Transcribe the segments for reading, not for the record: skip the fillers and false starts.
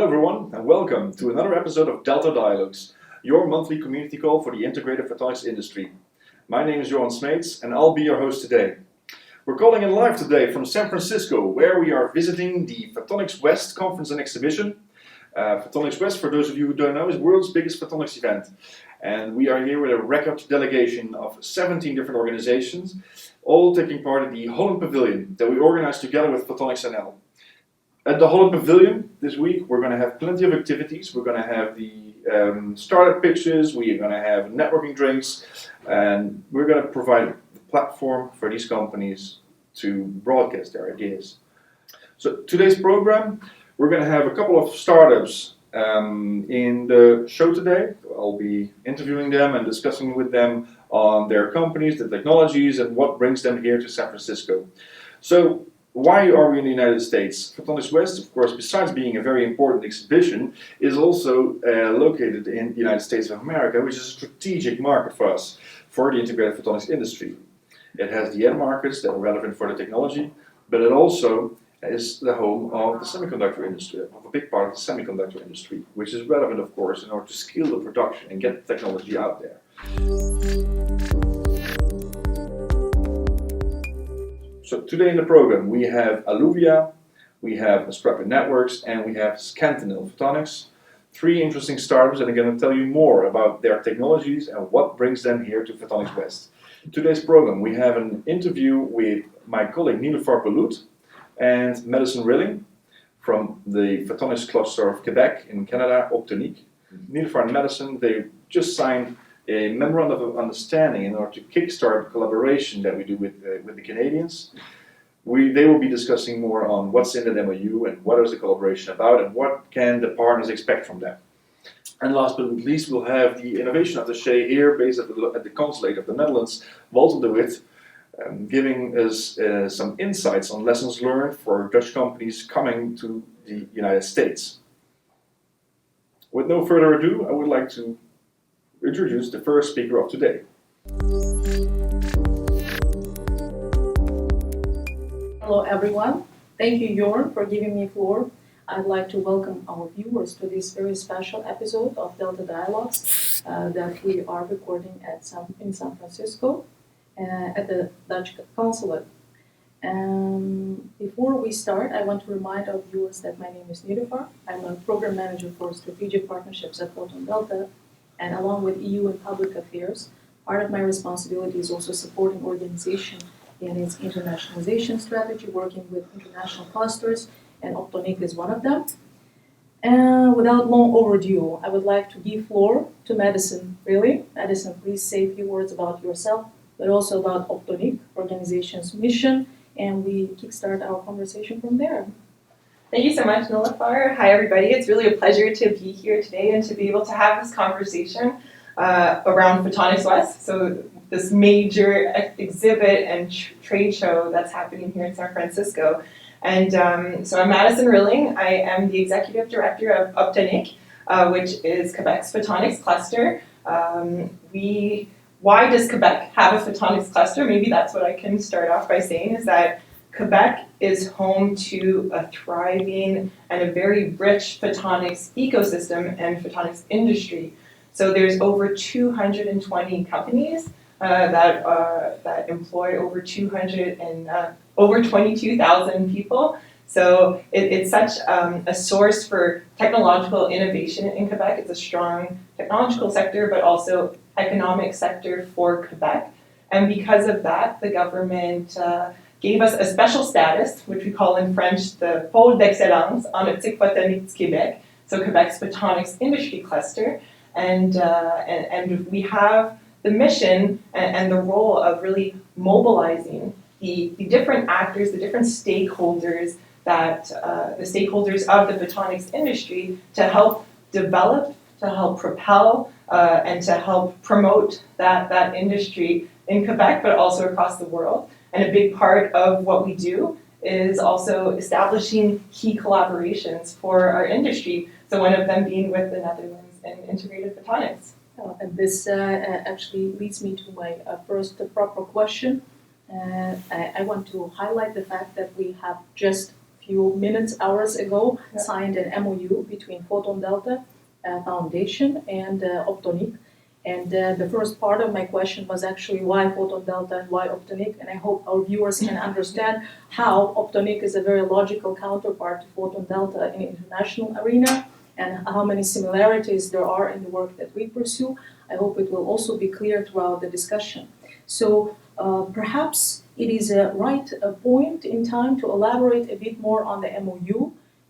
Hello everyone and welcome to another episode of Delta Dialogues, your monthly community call for the integrated photonics industry. My name is Johan Smeets and I'll be your host today. We're calling in live today from San Francisco, where we are visiting the Photonics West conference and exhibition. Photonics West, for those of you who don't know, is the world's biggest photonics event. And we are here with a record delegation of 17 different organizations, all taking part in the Holland Pavilion that we organized together with Photonics NL. At the Holland Pavilion this week, we're going to have plenty of activities. We're going to have the startup pitches, we're going to have networking drinks, and we're going to provide a platform for these companies to broadcast their ideas. So today's program, we're going to have a couple of startups in the show today. I'll be interviewing them and discussing with them on their companies, the technologies, and what brings them here to San Francisco. So why are we in the United States? Photonics West, of course, besides being a very important exhibition, is also located in the United States of America, which is a strategic market for us, for the integrated photonics industry. It has the end markets that are relevant for the technology, but it also is the home of the semiconductor industry, of a big part of the semiconductor industry, which is relevant, of course, in order to scale the production and get the technology out there. So today in the program we have Aluvia, we have Astrape Networks, and we have Scantinel Photonics. Three interesting startups that are going to tell you more about their technologies and what brings them here to Photonics West. Today's program we have an interview with my colleague Nilüfer Balut and Madison Rilling from the Photonics cluster of Quebec in Canada, Optonique. Nilüfer and Madison, they just signed a memorandum of understanding in order to kickstart the collaboration that we do with the Canadians. They will be discussing more on what's in the MOU and what is the collaboration about and what can the partners expect from them. And last but not least, we'll have the innovation attaché here based at the Consulate of the Netherlands, Walter de Wit, giving us some insights on lessons learned for Dutch companies coming to the United States. With no further ado, I would like to introduce the first speaker of today. Hello everyone, thank you Jorn for giving me floor. I'd like to welcome our viewers to this very special episode of Delta Dialogues that we are recording in San Francisco at the Dutch Consulate. Before we start, I want to remind our viewers that my name is Nilüfer. I'm a program manager for strategic partnerships at Photon Delta, and along with EU and public affairs, part of my responsibility is also supporting organization in its internationalization strategy, working with international clusters, and Optonique is one of them. And without long overdue, I would like to give floor to Madison Rilling. Madison, please say a few words about yourself, but also about Optonique, organization's mission, and we kickstart our conversation from there. Thank you so much, Nilüfer. Hi, everybody. It's really a pleasure to be here today and to be able to have this conversation around Photonics West, so this major exhibit and trade show that's happening here in San Francisco. And so I'm Madison Rilling. I am the executive director of Optonique, which is Quebec's photonics cluster. Why does Quebec have a photonics cluster? Maybe that's what I can start off by saying, is that Quebec is home to a thriving and a very rich photonics ecosystem and photonics industry. So there's over 220 companies that employ over 22,000 people. So it's such a source for technological innovation in Quebec. It's a strong technological sector, but also economic sector for Quebec. And because of that, the government gave us a special status, which we call in French the Pôle d'Excellence en Optique Photonique du Québec, so Quebec's photonics industry cluster. And we have the mission and the role of really mobilizing the different actors, the different stakeholders the stakeholders of the photonics industry to help develop, to help propel, and to help promote that industry in Quebec, but also across the world. And a big part of what we do is also establishing key collaborations for our industry. So one of them being with the Netherlands and integrated photonics. And this actually leads me to my first proper question. I want to highlight the fact that we have just a few minutes, hours ago, Yeah. signed an MOU between Photon Delta Foundation and Optonique. And the first part of my question was actually why Photon Delta and why Optonique, and I hope our viewers can understand how Optonique is a very logical counterpart to Photon Delta in the international arena and how many similarities there are in the work that we pursue. I hope it will also be clear throughout the discussion. So perhaps it is a right point in time to elaborate a bit more on the MOU,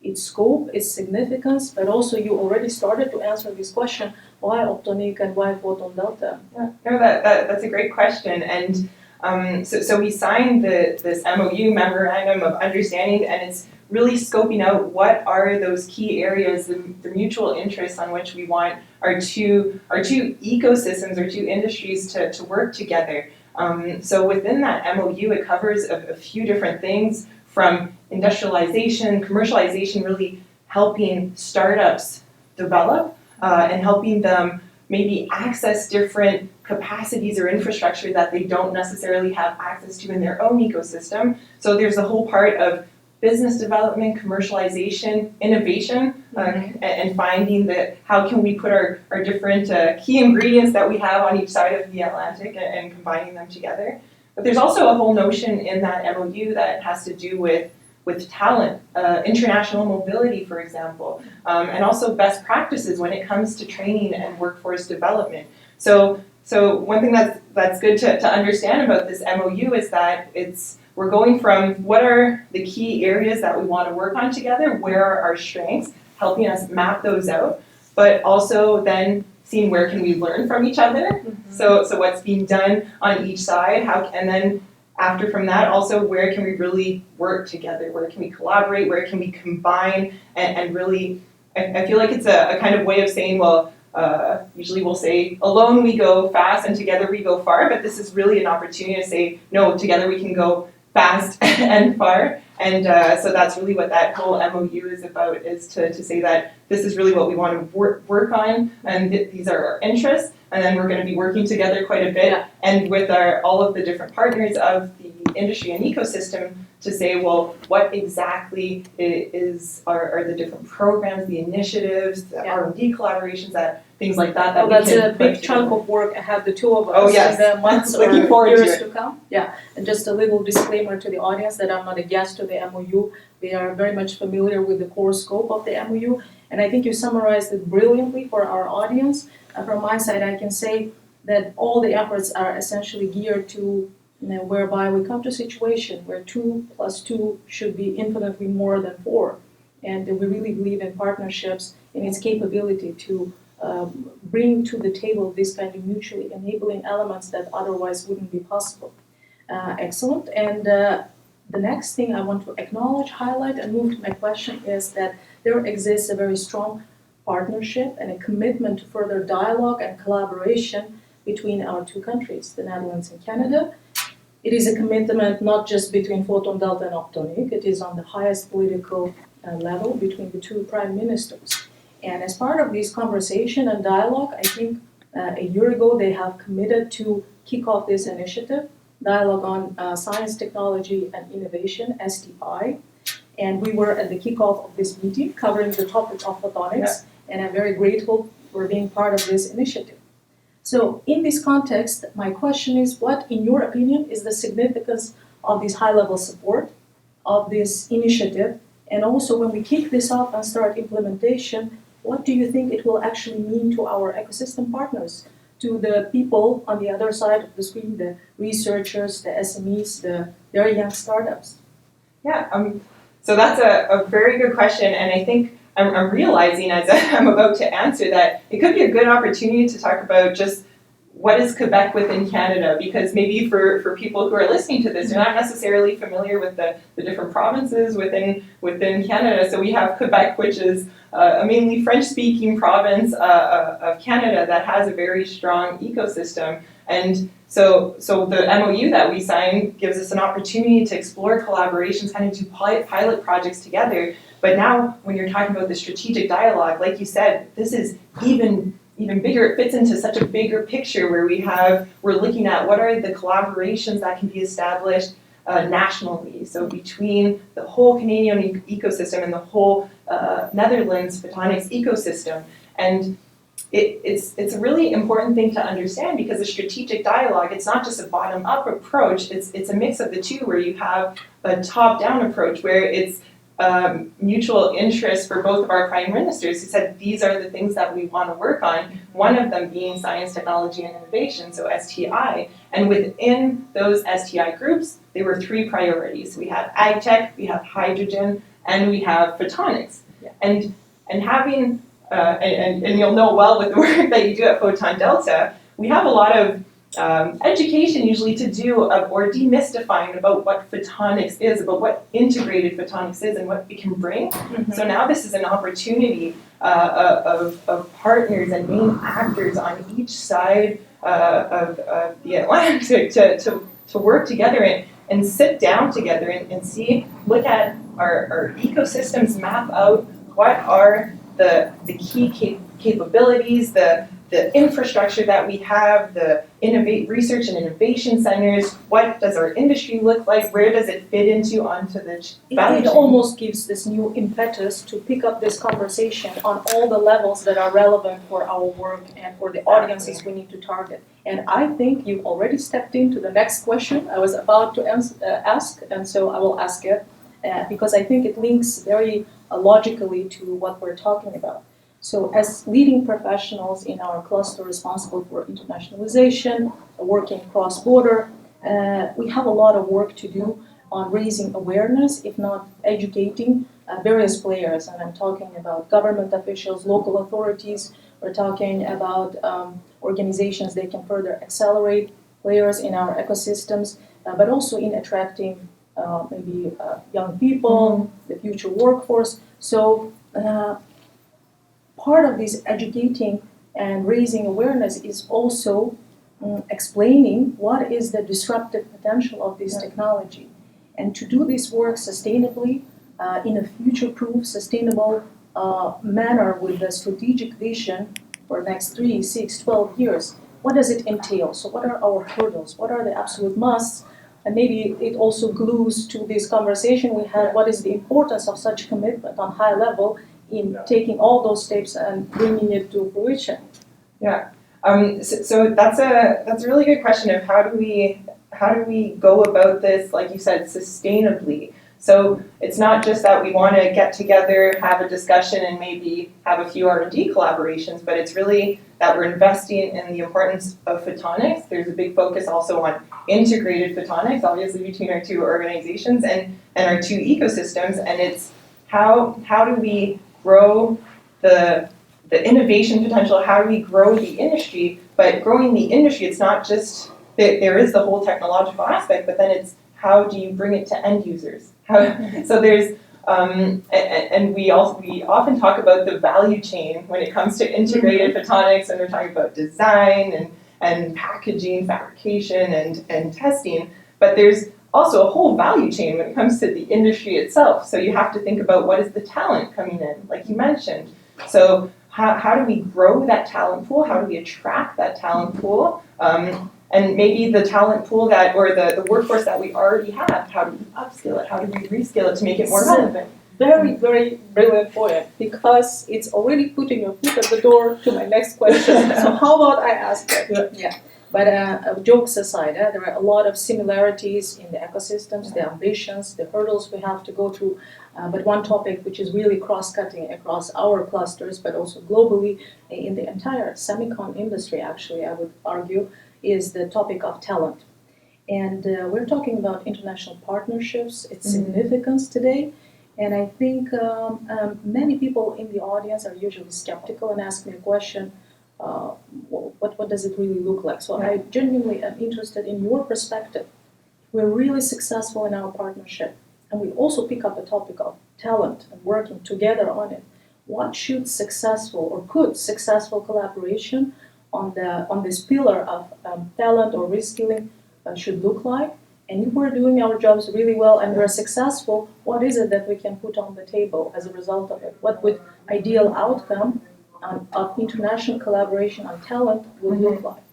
its scope, its significance, but also you already started to answer this question, why Optonique and why Photon Delta? Yeah, no, that's a great question. And so we signed this MOU, Memorandum of Understanding, and it's really scoping out what are those key areas, the mutual interests on which we want our two ecosystems, our two industries to work together. So within that MOU, it covers a few different things, from industrialization, commercialization, really helping startups develop and helping them maybe access different capacities or infrastructure that they don't necessarily have access to in their own ecosystem. So there's a whole part of business development, commercialization, innovation, and finding that how can we put our different key ingredients that we have on each side of the Atlantic and combining them together. But there's also a whole notion in that MOU that has to do with talent, international mobility, for example, and also best practices when it comes to training and workforce development. So one thing that's good to understand about this MOU is that we're going from what are the key areas that we want to work on together, where are our strengths, helping us map those out, but also then seeing where can we learn from each other. So what's being done on each side, and then after from that, also where can we really work together, where can we collaborate, where can we combine, and really, I feel like it's a kind of way of saying, well, usually we'll say alone we go fast and together we go far, but this is really an opportunity to say, no, together we can go fast and far. And so that's really what that whole MOU is about, is to say that this is really what we want to work on, and these are our interests, and then we're going to be working together quite a bit, and with all of the different partners of the industry and ecosystem to say, well, what exactly are the different programs, the initiatives, the R&D collaborations, things like that. Well, that's a big chunk of work ahead, the two of us, in the months or years to come. Yeah, and just a little disclaimer to the audience that I'm not a guest to the MOU. We are very much familiar with the core scope of the MOU, and I think you summarized it brilliantly for our audience. From my side, I can say that all the efforts are essentially geared to whereby we come to a situation where 2 + 2 should be infinitely more than 4. And we really believe in partnerships and its capability to bring to the table these kind of mutually enabling elements that otherwise wouldn't be possible. Excellent. And the next thing I want to acknowledge, highlight, and move to my question is that there exists a very strong partnership and a commitment to further dialogue and collaboration between our two countries, the Netherlands and Canada. It is a commitment not just between Photon Delta and Optonique, it is on the highest political level between the two prime ministers. And as part of this conversation and dialogue, I think a year ago they have committed to kick off this initiative, Dialogue on Science, Technology and Innovation, STI. And we were at the kickoff of this meeting covering the topic of photonics, and I'm very grateful for being part of this initiative. So in this context, my question is, what, in your opinion, is the significance of this high-level support of this initiative? And also, when we kick this off and start implementation, what do you think it will actually mean to our ecosystem partners, to the people on the other side of the screen, the researchers, the SMEs, the very young startups? Yeah, so that's a very good question, and I think I'm realizing as I'm about to answer that it could be a good opportunity to talk about just what is Quebec within Canada, because maybe for people who are listening to this, they're not necessarily familiar with the different provinces within Canada. So we have Quebec, which is a mainly French-speaking province of Canada that has a very strong ecosystem. And so the MOU that we signed gives us an opportunity to explore collaborations, kind of do pilot projects together. But now, when you're talking about the strategic dialogue, like you said, this is even bigger. It fits into such a bigger picture where we're looking at what are the collaborations that can be established, nationally. So between the whole Canadian ecosystem and the whole Netherlands photonics ecosystem. And it's a really important thing to understand, because a strategic dialogue, it's not just a bottom-up approach, it's a mix of the two, where you have a top-down approach where it's mutual interest for both of our prime ministers, who said these are the things that we want to work on, one of them being science, technology, and innovation, so STI. And within those STI groups, there were three priorities. We have ag tech, we have hydrogen, and we have photonics. Yeah. And having, and you'll know well with the work that you do at Photon Delta, we have a lot of education usually to do or demystifying about what photonics is, about what integrated photonics is and what it can bring. Mm-hmm. So now this is an opportunity of partners and main actors on each side of the Atlantic to work together and sit down together and see, look at our ecosystems, map out what are the key capabilities, the infrastructure that we have, the research and innovation centers, what does our industry look like, where does it fit onto the value It chain? almost gives this new impetus to pick up this conversation on all the levels that are relevant for our work and for the audiences we need to target. And I think you've already stepped into the next question I was about to ask, and so I will ask it because I think it links very logically to what we're talking about. So as leading professionals in our cluster responsible for internationalization, working cross-border, we have a lot of work to do on raising awareness, if not educating various players. And I'm talking about government officials, local authorities. We're talking about organizations that can further accelerate players in our ecosystems, but also in attracting maybe young people, the future workforce. So part of this educating and raising awareness is also explaining what is the disruptive potential of this technology. And to do this work sustainably, in a future-proof, sustainable manner with a strategic vision for the next 3, 6, 12 years, what does it entail? So what are our hurdles? What are the absolute musts? And maybe it also glues to this conversation we had, what is the importance of such commitment on high level in taking all those steps and bringing it to fruition? Yeah. So that's a really good question of how do we go about this, like you said, sustainably. So it's not just that we want to get together, have a discussion, and maybe have a few R&D collaborations, but it's really that we're investing in the importance of photonics. There's a big focus also on integrated photonics, obviously between our two organizations and our two ecosystems, and it's how do we grow the innovation potential, how do we grow the industry, but growing the industry, it's not just, there is the whole technological aspect, but then it's how do you bring it to end users? So there's, and we often talk about the value chain when it comes to integrated photonics, and we're talking about design and packaging, fabrication, and testing, but there's also a whole value chain when it comes to the industry itself. So you have to think about what is the talent coming in, like you mentioned. So how do we grow that talent pool? How do we attract that talent pool? And maybe the talent pool or the workforce that we already have, how do we upskill it? How do we reskill it to make it more relevant? Very, very brilliant point, because it's already putting your foot at the door to my next question. So how about I ask that? Yeah. But jokes aside, there are a lot of similarities in the ecosystems, the ambitions, the hurdles we have to go through. But one topic which is really cross-cutting across our clusters, but also globally in the entire semicon industry, actually, I would argue, is the topic of talent. And we're talking about international partnerships, its significance today. And I think many people in the audience are usually skeptical and ask me a question, what does it really look like? So I genuinely am interested in your perspective. We're really successful in our partnership, and we also pick up the topic of talent and working together on it. What should successful or could successful collaboration on this pillar of talent or reskilling should look like? And if we're doing our jobs really well and we're successful, what is it that we can put on the table as a result of it? What would ideal outcome of international collaboration on talent will look like?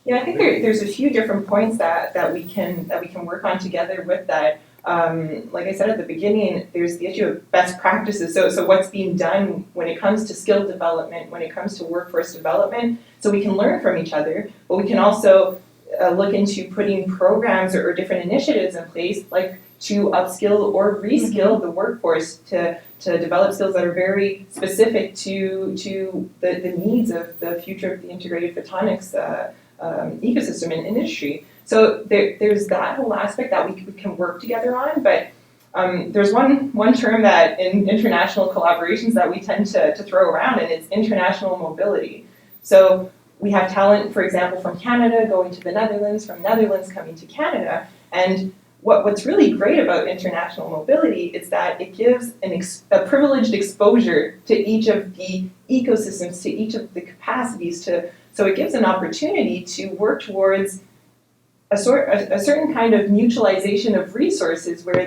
Yeah, I think there's a few different points that we can work on together with that. Like I said at the beginning, there's the issue of best practices. So what's being done when it comes to skill development, when it comes to workforce development, so we can learn from each other, but we can also look into putting programs or different initiatives in place, like to upskill or reskill the workforce to develop skills that are very specific to the needs of the future of the integrated photonics ecosystem and industry. So there's that whole aspect that we can work together on, but there's one term that in international collaborations that we tend to throw around, and it's international mobility. So we have talent, for example, from Canada going to the Netherlands, from Netherlands coming to Canada, and what's really great about international mobility is that it gives a privileged exposure to each of the ecosystems, to each of the capacities, so it gives an opportunity to work towards a certain kind of mutualization of resources where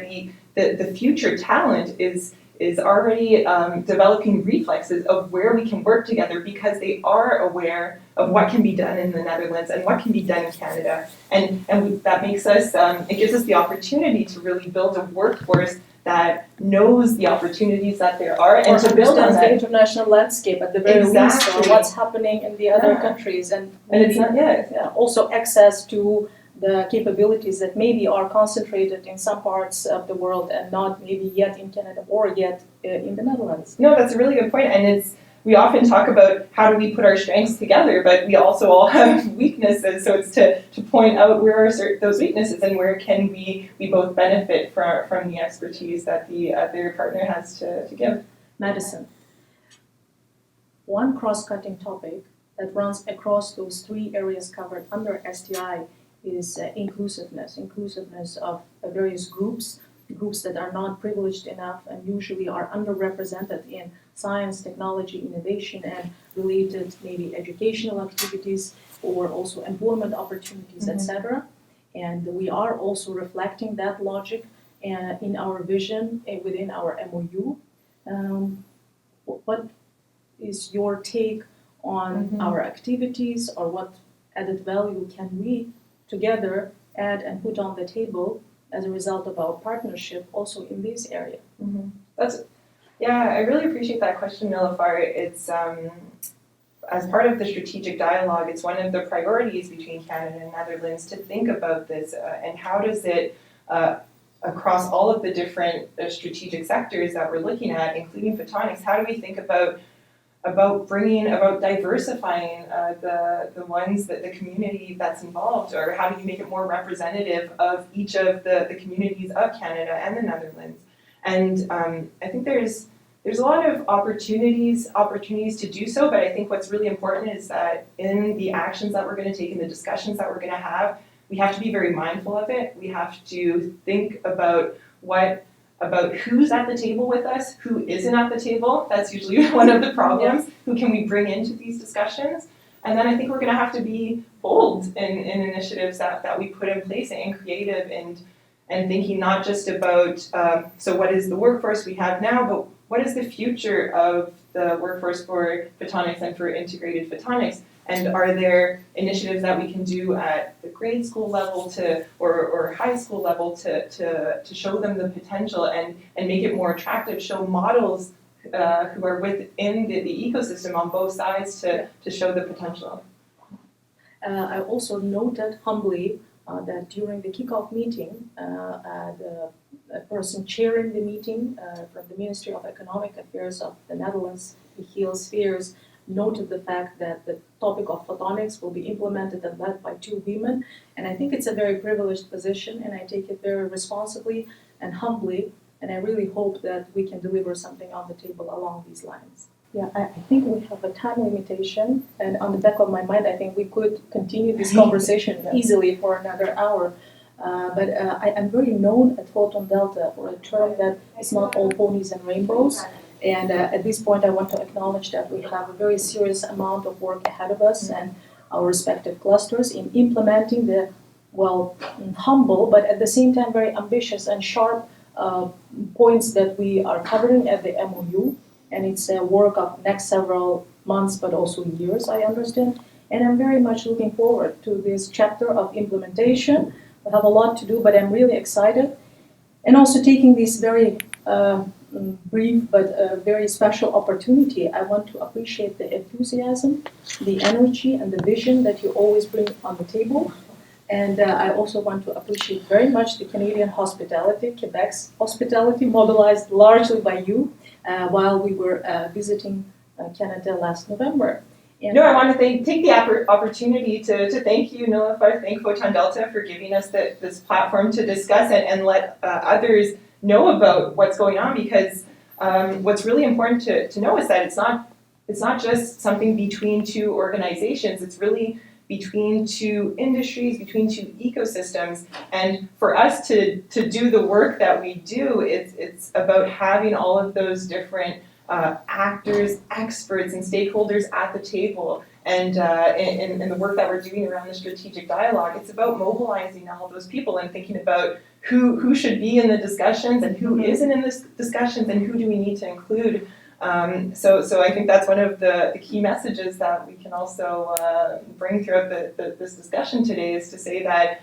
the future talent is already developing reflexes of where we can work together because they are aware of what can be done in the Netherlands and what can be done in Canada. And that makes us, it gives us the opportunity to really build a workforce that knows the opportunities that there are and to build on that. The international landscape at the very least, or what's happening in the other countries, and it's not, also access to the capabilities that maybe are concentrated in some parts of the world and not maybe yet in Canada or yet in the Netherlands. No, that's a really good point, and we often talk about how do we put our strengths together, but we also all have weaknesses, so it's to point out where are those weaknesses and where can we both benefit from the expertise that the other partner has to give. Madison, one cross-cutting topic that runs across those three areas covered under STI is inclusiveness of various groups that are not privileged enough and usually are underrepresented in science, technology, innovation, and related maybe educational activities or also employment opportunities, etc. And we are also reflecting that logic in our vision within our MOU. What is your take on our activities, or what added value can we together add and put on the table as a result of our partnership also in this area? I really appreciate that question, Nilafar. It's as part of the strategic dialogue, it's one of the priorities between Canada and Netherlands to think about this and how does it across all of the different strategic sectors that we're looking at, including photonics, how do we think about diversifying the ones that the community that's involved, or how do you make it more representative of each of the communities of Canada and the Netherlands? And I think there's a lot of opportunities to do so, but I think what's really important is that in the actions that we're going to take, in the discussions that we're going to have, we have to be very mindful of it. We have to think about who's at the table with us, who isn't at the table. That's usually one of the problems. Who can we bring into these discussions? And then I think we're going to have to be bold in initiatives that we put in place and creative and thinking not just about, so what is the workforce we have now, but what is the future of the workforce for photonics and for integrated photonics? And are there initiatives that we can do at the grade school level or high school level to show them the potential and make it more attractive, show models who are within the ecosystem on both sides to show the potential? I also noted humbly that during the kickoff meeting, the person chairing the meeting from the Ministry of Economic Affairs of the Netherlands, Michiel Spears, noted the fact that the topic of photonics will be implemented and led by two women. And I think it's a very privileged position, and I take it very responsibly and humbly, and I really hope that we can deliver something on the table along these lines. Yeah, I think we have a time limitation, and on the back of my mind, I think we could continue this conversation easily for another hour. But I am very known at Photon Delta for a term that is not all ponies and rainbows. And at this point, I want to acknowledge that we have a very serious amount of work ahead of us and our respective clusters in implementing the, humble, but at the same time very ambitious and sharp points that we are covering at the MOU. And it's a work of next several months, but also years, I understand. And I'm very much looking forward to this chapter of implementation. We have a lot to do, but I'm really excited. And also taking this very brief but very special opportunity, I want to appreciate the enthusiasm, the energy, and the vision that you always bring on the table. And I also want to appreciate very much the Canadian hospitality, Quebec's hospitality, mobilized largely by you while we were visiting Canada last November. And I want to take the opportunity to thank you, Nilüfer, thank Photon Delta for giving us this platform to discuss it and let others know about what's going on, because what's really important to know is that it's not just something between two organizations, it's really between two industries, between two ecosystems. And for us to do the work that we do, it's about having all of those different actors, experts, and stakeholders at the table. And in the work that we're doing around the strategic dialogue, it's about mobilizing all of those people and thinking about who should be in the discussions and who isn't in the discussions and who do we need to include. So I think that's one of the key messages that we can also bring throughout this discussion today, is to say that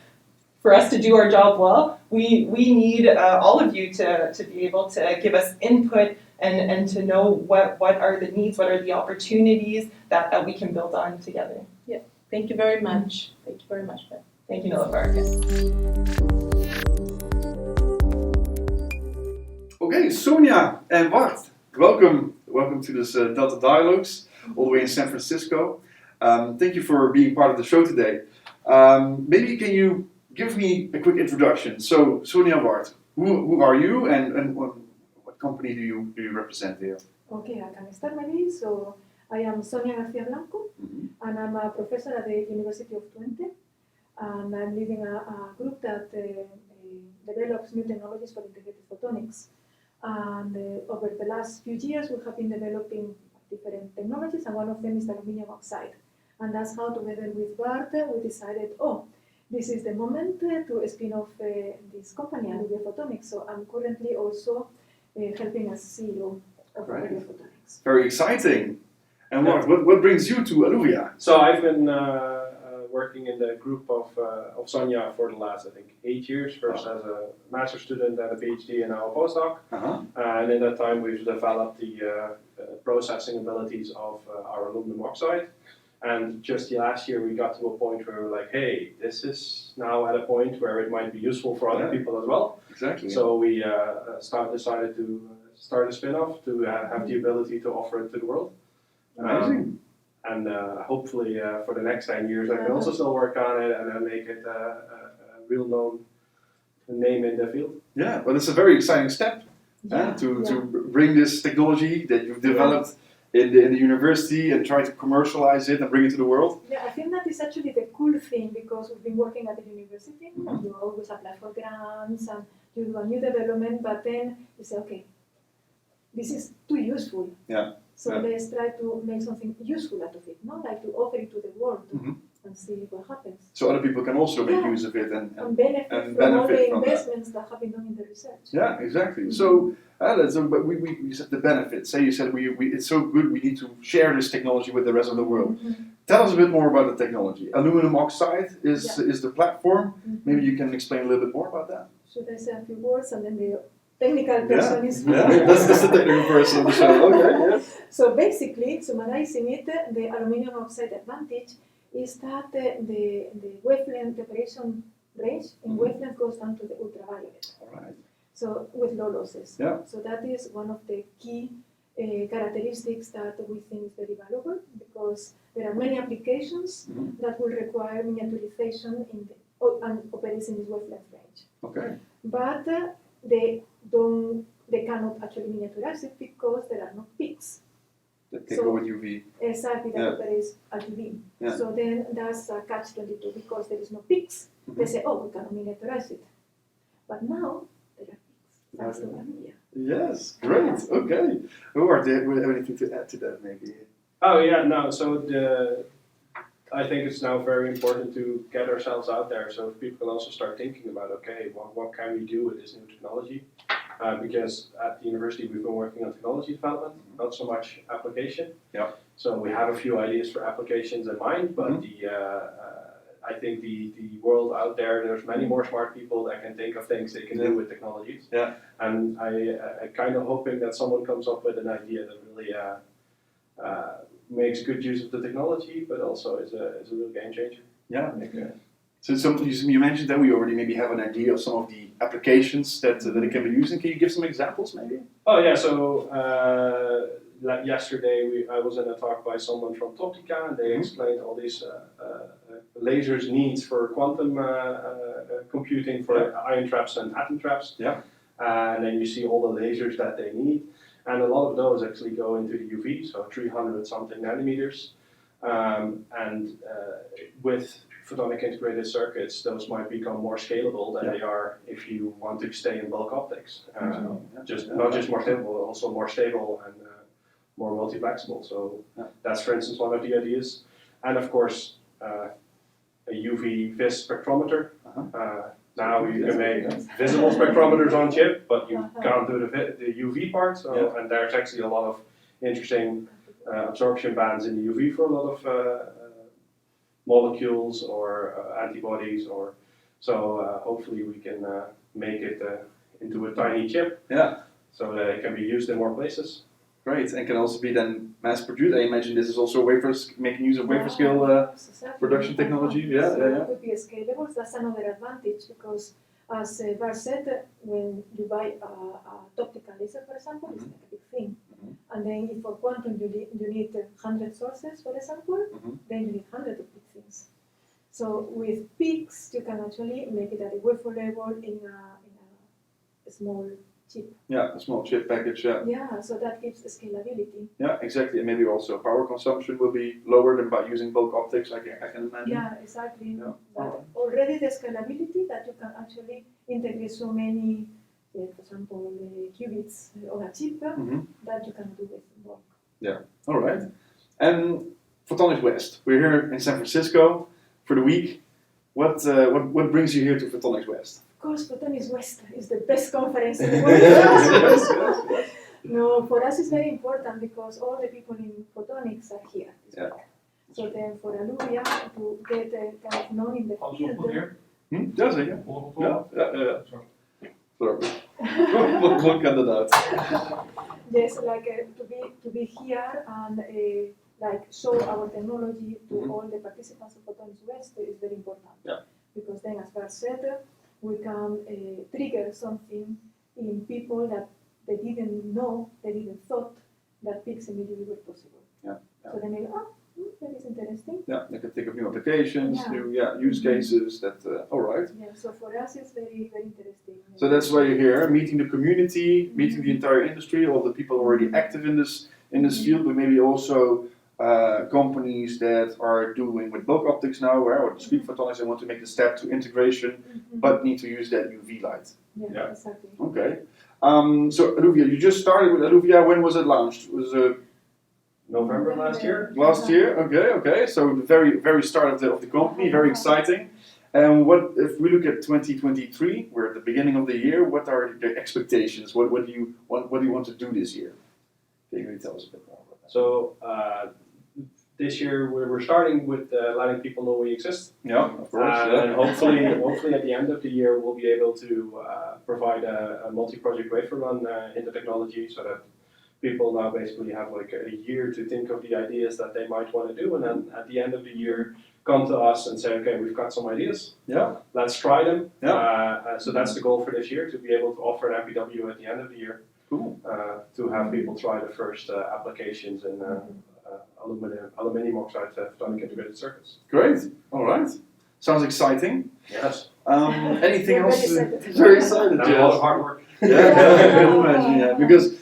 for us to do our job well, we need all of you to be able to give us input and to know what are the needs, what are the opportunities that we can build on together. Yeah, thank you very much. Thank you very much, Ben. Thank you, Nilüfer. Okay, Sonia and Bart, welcome to this Delta Dialogues, all the way in San Francisco. Thank you for being part of the show today. Maybe can you give me a quick introduction? So, Sonia and Bart, who are you, and what company do you represent here? Okay, I can start maybe. So I am Sonia Garcia Blanco, and I'm a professor at the University of Twente, and I'm leading a group that develops new technologies for integrated photonics. And over the last few years, we have been developing different technologies, and one of them is the aluminum oxide. And that's how, together with Bart, we decided, this is the moment to spin off this company, Aluvia Photonics. So I'm currently also helping as CEO of Aluvia Photonics. Very exciting. And what brings you to Aluvia? So I've been working in the group of Sonia for the last, I think, 8 years, first as a master's student and a PhD and now a postdoc. And in that time we've developed the processing abilities of our aluminum oxide. And just last year we got to a point where we were like, hey, this is now at a point where it might be useful for other people as well. Exactly. So we decided to start a spin-off to have the ability to offer it to the world. Amazing. And hopefully for the next 10 years I can also still work on it and make it a real known name in the field. Yeah, well, it's a very exciting step to bring this technology that you've developed in the university and try to commercialize it and bring it to the world. Yeah, I think that is actually the cool thing, because we've been working at the university and you always apply for grants and you do a new development, but then you say, okay, this is too useful. Yeah. So let's try to make something useful out of it, not like to offer it to the world and see what happens. So other people can also make use of it and benefit from all the investments that have been done in the research. Yeah, exactly. So, but we said the benefits. You said it's so good, we need to share this technology with the rest of the world. Tell us a bit more about the technology. Aluminum oxide is the platform. Maybe you can explain a little bit more about that. Should I say a few words and then the technical person is... that's the technical person of the show. Okay, yes. So basically, summarizing it, the aluminum oxide advantage is that the wavelength separation range in wavelength goes down to the ultraviolet. All right. So with low losses. Yeah. So that is one of the key characteristics that we think is very valuable, because there are many applications that will require miniaturization and operates in this wavelength range. Okay. But they cannot actually miniaturize it because there are no peaks. That can go with UV. Exactly, that there is UV. Yeah. So then that's a catch-22, because there is no peaks. They say, we cannot miniaturize it. But now there are peaks. That's the one. Yes, great. Okay. Who are there? Would have anything to add to that, maybe? Oh yeah, no. So I think it's now very important to get ourselves out there, so people can also start thinking about, okay, what can we do with this new technology? Because at the university we've been working on technology development, not so much application. Yeah. So we have a few ideas for applications in mind, but I think the world out there's many more smart people that can think of things they can do with technologies. Yeah. And I kind of hoping that someone comes up with an idea that really makes good use of the technology, but also is a real game changer. Yeah. So you mentioned that we already maybe have an idea of some of the applications that it can be used in. Can you give some examples maybe? Oh yeah, so like yesterday I was in a talk by someone from Toptica, and they explained all these lasers needs for quantum computing for ion traps and atom traps. Yeah. And then you see all the lasers that they need, and a lot of those actually go into the UV, so 300 something nanometers. And with photonic integrated circuits, those might become more scalable than they are if you want to stay in bulk optics. Not just more stable, but also more stable and more multiplexable. So that's, for instance, one of the ideas. And of course, a UV vis spectrometer. Now you can make visible spectrometers on chip, but you can't do the UV part. So and there's actually a lot of interesting absorption bands in the UV for a lot of molecules or antibodies, or so hopefully we can make it into a tiny chip, so that it can be used in more places. Great, and can also be then mass produced. I imagine this is also making use of wafer scale production technology. It could be scalable. That's another advantage, because as Bart said, when you buy a optical laser, for example, it's like a big thing. And then if for quantum you need 100 sources, for example, then you need 100 of big things. So with peaks, you can actually make it at a wafer level in a small chip. Yeah, a small chip package. Yeah, so that gives scalability. Yeah, exactly. And maybe also power consumption will be lower than by using bulk optics, I can imagine. Yeah, exactly. Yeah. But already the scalability that you can actually integrate so many, for example, qubits on a chip that you can do with bulk. Yeah, all right. And Photonics West, we're here in San Francisco for the week. What brings you here to Photonics West? Of course, Photonics West is the best conference in the world. No, for us it's very important because all the people in photonics are here. So then for Aluvia to get kind of known in the field. Ja, zeker. Ja. Sorry. Wat kan dat uit? Yes, like to be here and like show our technology to all the participants of Photonics West is very important. Yeah. Because then, as Bart said, we can trigger something in people that they didn't know, they didn't thought that peaks immediately were possible. So they may go, that is interesting. Yeah, they can think of new applications, new use cases. All right. Yeah, so for us it's very, very interesting. So that's why you're here, meeting the community, meeting the entire industry, all the people already active in this field, but maybe also companies that are doing with bulk optics now, or discrete photonics, and want to make the step to integration, but need to use that UV light. Yeah, exactly. Okay. So Aluvia, you just started with Aluvia. When was it launched? Was it November last year. last year? Okay. So the very start of the company, very exciting. And what if we look at 2023? We're at the beginning of the year. What are the expectations? What do you want to do this year? Can you really tell us a bit more about that? So this year we're starting with letting people know we exist. Yeah, of course. And hopefully at the end of the year we'll be able to provide a multi-project wafer run in the technology, so that people now basically have like a year to think of the ideas that they might want to do, and then at the end of the year come to us and say, okay, we've got some ideas. Yeah. Let's try them. Yeah. So that's the goal for this year, to be able to offer an MPW at the end of the year. Cool. To have people try the first applications in aluminum oxide photonic integrated circuits. Great. All right. Sounds exciting. Yes. Anything We're else? very excited. Very excited. And a lot of hard work. Yeah, I can imagine. Yeah, because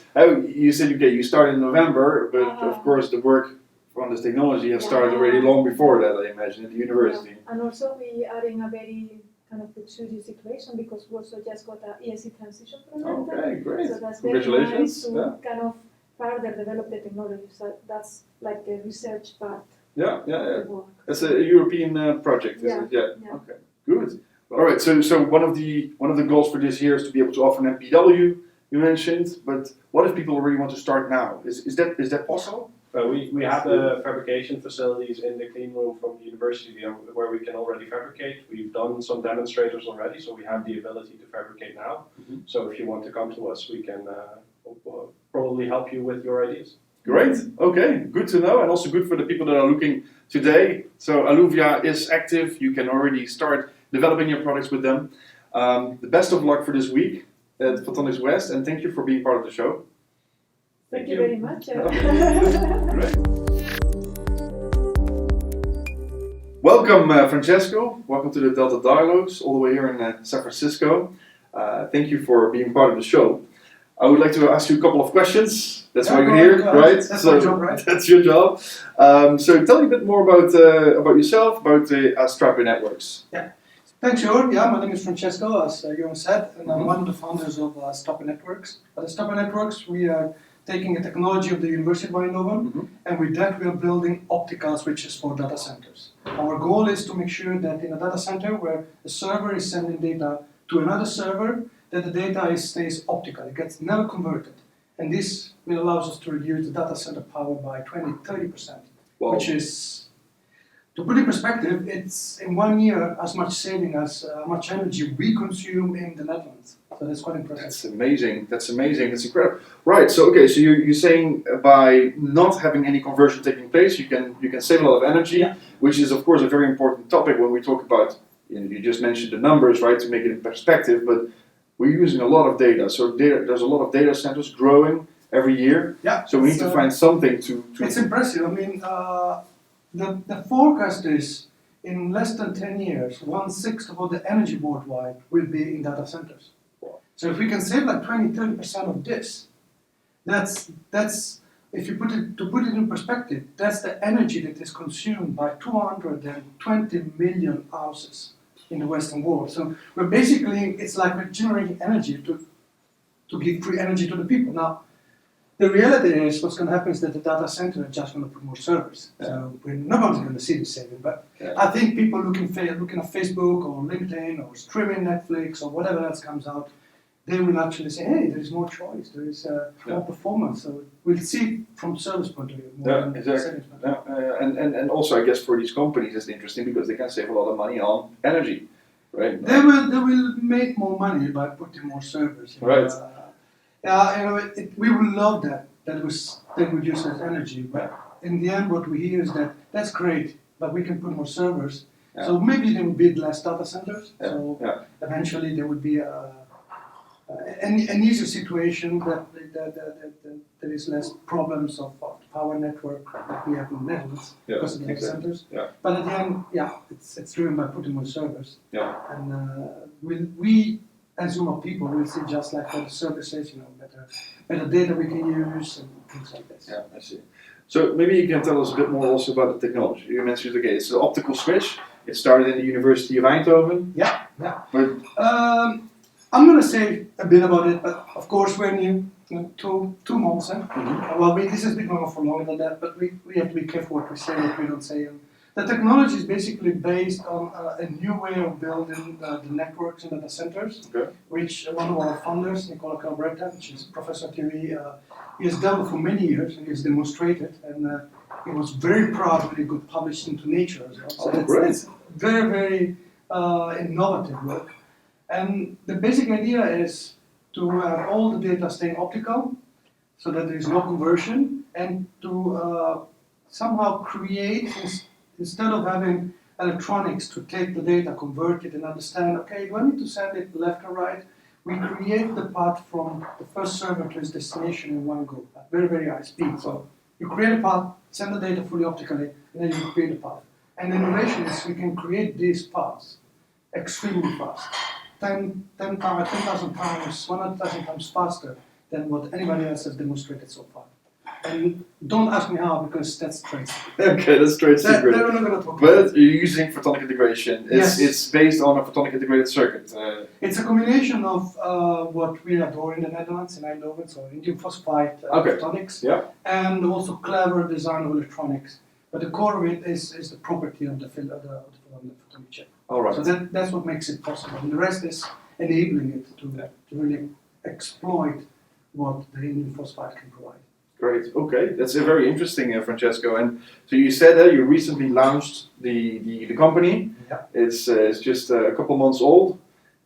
you said you started in November, but of course the work on this technology has started already long before that. I imagine at the university. Yeah. And also we are in a very kind of luxurious situation because we also just got a ESC transition program. Okay, great. So that's very Congratulations. nice to kind of further develop the technology. So that's like the research part. Yeah. of the work. It's a European project, is it? Yeah. Okay, good. All right. So one of the goals for this year is to be able to offer an MPW. You mentioned, but what if people already want to start now? Is that possible? We have the fabrication facilities in the clean room from the university where we can already fabricate. We've done some demonstrators already, so we have the ability to fabricate now. So if you want to come to us, we can probably help you with your ideas. Great. Okay. Good to know, and also good for the people that are looking today. So Aluvia is active. You can already start developing your products with them. The best of luck for this week at Photonics West, and thank you for being part of the show. Thank you very much. Great. Welcome, Francesco. Welcome to the Delta Dialogues, all the way here in San Francisco. Thank you for being part of the show. I would like to ask you a couple of questions. That's why you're here, right? That's my job, right? That's your job. So tell me a bit more about yourself, about the Astrape Networks. Thanks, Jorn. Yeah, my name is Francesco, as Jorn said, and I'm one of the founders of Astrape Networks. At Astrape Networks, we are taking the technology of the University of Eindhoven, and with that we are building optical switches for data centers. Our goal is to make sure that in a data center where a server is sending data to another server, that the data stays optical, it gets never converted. And this will allow us to reduce the data center power by 20-30%, which is, to put in perspective, it's in 1 year as much saving as much energy we consume in the Netherlands. So that's quite impressive. That's amazing. That's amazing. That's incredible. Right. So okay. So you're saying by not having any conversion taking place, you can save a lot of energy, which is of course a very important topic when we talk about. You just mentioned the numbers, right? To make it in perspective, but we're using a lot of data. So there's a lot of data centers growing every year. Yeah. So we need to find something to. It's impressive. I mean, the forecast is in less than 10 years, 1/6 of all the energy worldwide will be in data centers. So if we can save like 20-30% of this, that's if you put it in perspective, that's the energy that is consumed by 220 million houses in the Western world. So we're basically, it's like we're generating energy to give free energy to the people. Now, the reality is what's going to happen is that the data center is just going to put more servers. So nobody's going to see the saving. But I think people looking at Facebook or LinkedIn or streaming Netflix or whatever else comes out, they will actually say, hey, there is more choice, there is more performance. So we'll see from service point of view. Exactly. And also, I guess for these companies, it's interesting because they can save a lot of money on energy, right? They will make more money by putting more servers. Right. We would love that they would use that energy, but in the end what we hear is that that's great, but we can put more servers. So maybe they will build less data centers, so eventually there would be an easier situation that there is less problems of power network that we have in the Netherlands because of the data centers. But at the end, it's driven by putting more servers. And we as human people will see just like for the services, better data we can use and things like this. Yeah, I see. So maybe you can tell us a bit more also about the technology. You mentioned, okay, it's an optical switch. It started in the University of Eindhoven. Yeah. But I'm going to say a bit about it, but of course we're new, 2 months. Well, this has been going on for longer than that, but we have to be careful what we say, what we don't say. The technology is basically based on a new way of building the networks in data centers, which one of our founders, Nicola Calbretta, which is Professor Thierry, he has done for many years and he has demonstrated, and he was very proud when he got published into Nature as well. So that's very, very innovative work. And the basic idea is to have all the data staying optical, so that there is no conversion, and to somehow create, instead of having electronics to take the data, convert it, and understand, okay, do I need to send it left or right? We create the path from the first server to its destination in one go, at very, very high speed. So you create a path, send the data fully optically, and then you create a path. And the innovation is we can create these paths extremely fast. 10,000 times, 100,000 times faster than what anybody else has demonstrated so far. And don't ask me how, because that's trade secret. Okay, that's trade secret. We're not going to talk about But you're using photonic integration. It's based on a photonic integrated circuit. It's a combination of what we adore in the Netherlands, in Eindhoven, so indium phosphide photonics, and also clever design of electronics. But the core of it is the property of the photonic chip. All right. So that's what makes it possible. And the rest is enabling it to really exploit what the indium phosphide can provide. Great. Okay, that's very interesting, Francesco. And so you said that you recently launched the company. Yeah. It's just a couple months old,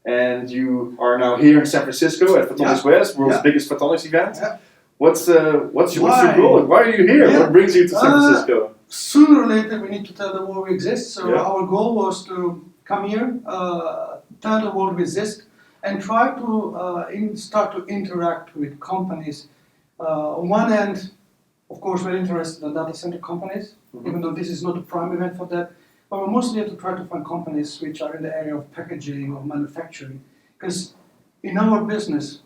and you are now here in San Francisco at Photonics West, world's biggest photonics event. Yeah. What's your goal? Why are you here? Yeah. What brings you to San Francisco? Sooner or later, we need to tell the world we exist. So our goal was to come here, tell the world we exist, and try to start to interact with companies. On one end, of course, we're interested in data center companies, even though this is not the prime event for that. But we're mostly here to try to find companies which are in the area of packaging or manufacturing. Because in our business,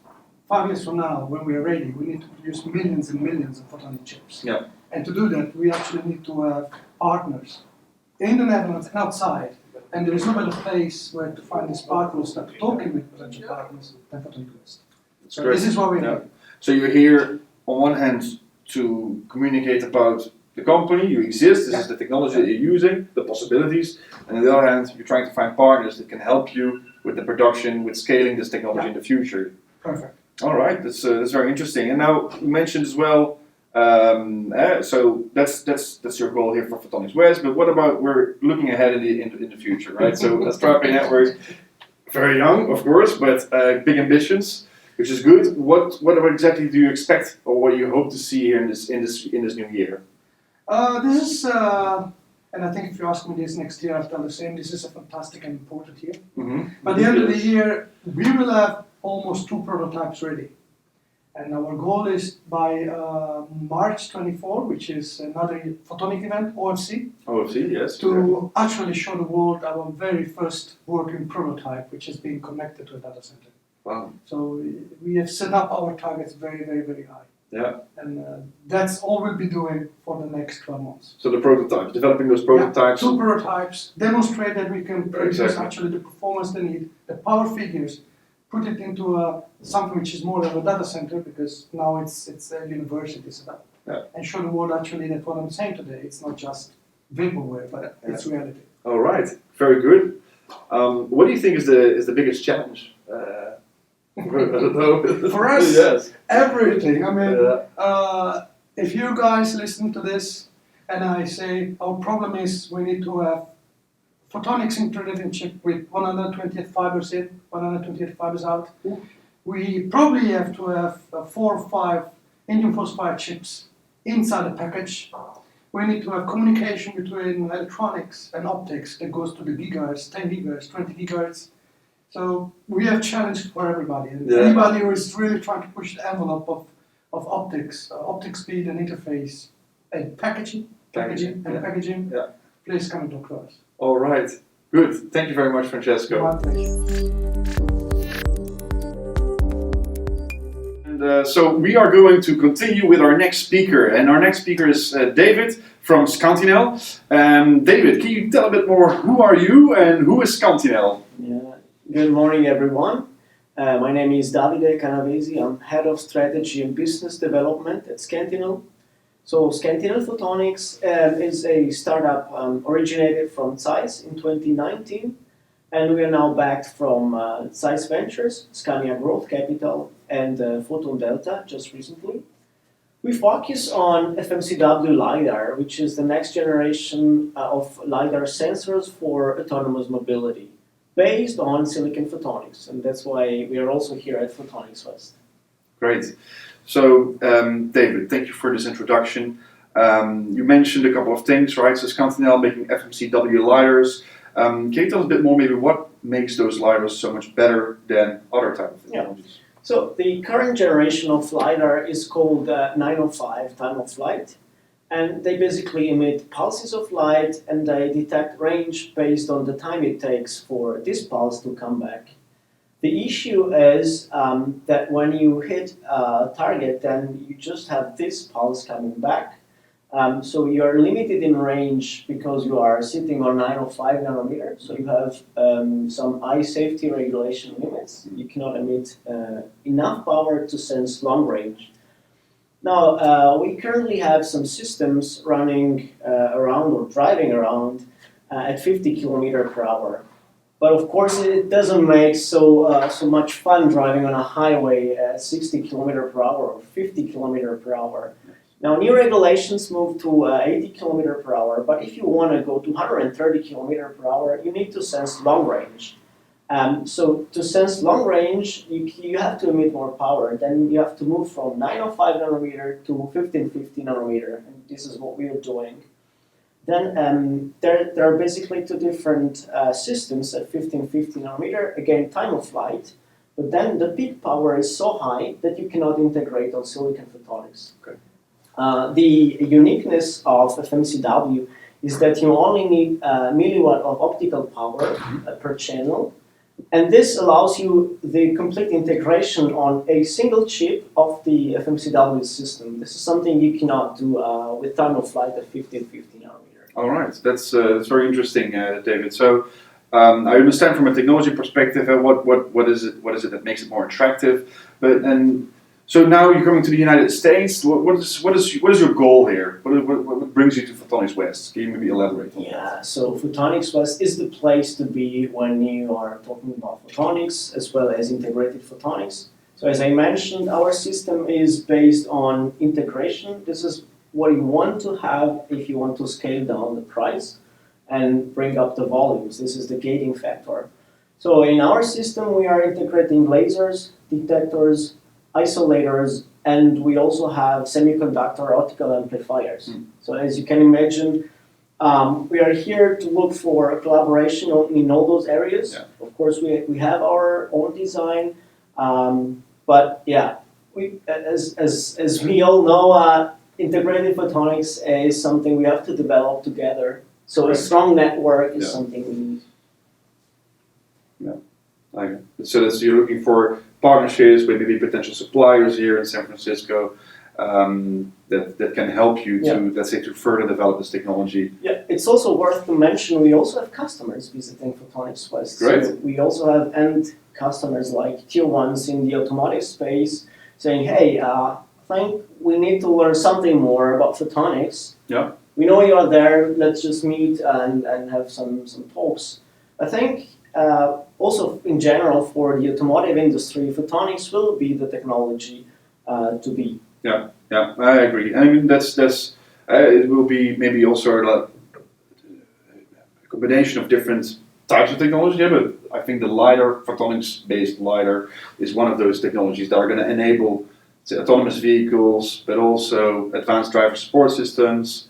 5 years from now, when we are ready, we need to produce millions and millions of photonic chips. Yeah. And to do that, we actually need to have partners in the Netherlands and outside. And there is no better place where to find these partners, start talking with potential partners than Photonics West. So great. this is why we're here. So you're here on one hand to communicate about the company, you exist, this is the technology that you're using, the possibilities, and on the other hand, you're trying to find partners that can help you with the production, with scaling this technology in the future. Perfect. All right, that's very interesting. And now you mentioned as well, so that's your goal here for Photonics West. But what about we're looking ahead in the future, right? So Astrape Networks, very young, of course, but big ambitions, which is good. What exactly do you expect, or what do you hope to see here in this new year? This is, and I think if you ask me this next year, I'll tell the same. This is a fantastic and important year. By the end of the year, we will have almost 2 prototypes ready. And our goal is by March 24, which is another photonic event, OFC. OFC, yes. To actually show the world our very first working prototype, which is being connected to a data center. Wow. So we have set up our targets very, very, very high. Yeah. And that's all we'll be doing for the next 12 months. So the prototypes, developing those prototypes. Yeah, 2 prototypes, demonstrate that we can produce actually the performance they need, the power figures, put it into something which is more of a data center, because now it's a university setup. Yeah. And show the world actually that what I'm saying today, it's not just vaporware, but it's reality. All right, very good. What do you think is the biggest challenge? For us, yes. Everything. I mean, if you guys listen to this and I say our problem is we need to have photonics integrated chip with 128 fibers in, 128 fibers out. We probably have to have 4 or 5 indium phosphide chips inside the package. We need to have communication between electronics and optics that goes to the gigahertz, 10 gigahertz, 20 gigahertz. So we have challenges for everybody. And anybody who is really trying to push the envelope of optics, optic speed and interface, and packaging, please come and talk to us. All right, good. Thank you very much, Francesco. My pleasure. And so we are going to continue with our next speaker, and our next speaker is David from Scantinel. David, can you tell a bit more? Who are you, and who is Scantinel? Yeah. Good morning, everyone. My name is Davide Canavesi. I'm Head of Strategy and Business Development at Scantinel. So Scantinel Photonics is a startup originated from Zeiss in 2019, and we are now backed from Zeiss Ventures, Scania Growth Capital, and Photon Delta just recently. We focus on FMCW LiDAR, which is the next generation of LiDAR sensors for autonomous mobility, based on silicon photonics, and that's why we are also here at Photonics West. Great. So, David, thank you for this introduction. You mentioned a couple of things, right? So Scantinel making FMCW LiDARs. Can you tell us a bit more, maybe what makes those LiDARs so much better than other type of technologies? Yeah. So the current generation of LiDAR is called 905 time of flight, and they basically emit pulses of light and they detect range based on the time it takes for this pulse to come back. The issue is that when you hit a target, then you just have this pulse coming back. So you are limited in range because you are sitting on 905 nanometers. So you have some eye safety regulation limits. You cannot emit enough power to sense long range. Now, we currently have some systems running around or driving around at 50 kilometers per hour. But of course, it doesn't make so much fun driving on a highway at 60 kilometers per hour or 50 kilometers per hour. Now, new regulations move to 80 kilometer per hour, but if you want to go to 130 kilometer per hour, you need to sense long range. So to sense long range, you have to emit more power. Then you have to move from 905 nanometer to 1550 nanometer, and this is what we are doing. Then there are basically two different systems at 1550 nanometer, again time of flight, but then the peak power is so high that you cannot integrate on silicon photonics. Okay. The uniqueness of FMCW is that you only need a milliwatt of optical power per channel, and this allows you the complete integration on a single chip of the FMCW system. This is something you cannot do with time of flight at 1550 nanometer. All right, that's very interesting, David. So I understand from a technology perspective what is it that makes it more attractive, but then so now you're coming to the United States. What is your goal here? What brings you to Photonics West? Can you maybe elaborate on that? Yeah, so Photonics West is the place to be when you are talking about photonics as well as integrated photonics. So as I mentioned, our system is based on integration. This is what you want to have if you want to scale down the price and bring up the volumes. This is the gating factor. So in our system, we are integrating lasers, detectors, isolators, and we also have semiconductor optical amplifiers. So as you can imagine, we are here to look for collaboration in all those areas. Yeah. Of course, we have our own design, but yeah, as we all know, integrated photonics is something we have to develop together. So a strong network is something we need. Okay. So that's you're looking for partnerships with maybe potential suppliers here in San Francisco that can help you to, let's say, to further develop this technology. Yeah, it's also worth to mention we also have customers visiting Photonics West. Great. So we also have end customers like tier ones in the automotive space saying, hey, I think we need to learn something more about photonics. Yeah. We know you are there, let's just meet and have some talks. I think also in general for the automotive industry, photonics will be the technology to be. Yeah, I agree. I mean that's it will be maybe also a combination of different types of technology. Yeah, but I think the LiDAR, photonics-based LiDAR, is one of those technologies that are going to enable, say, autonomous vehicles, but also advanced driver support systems,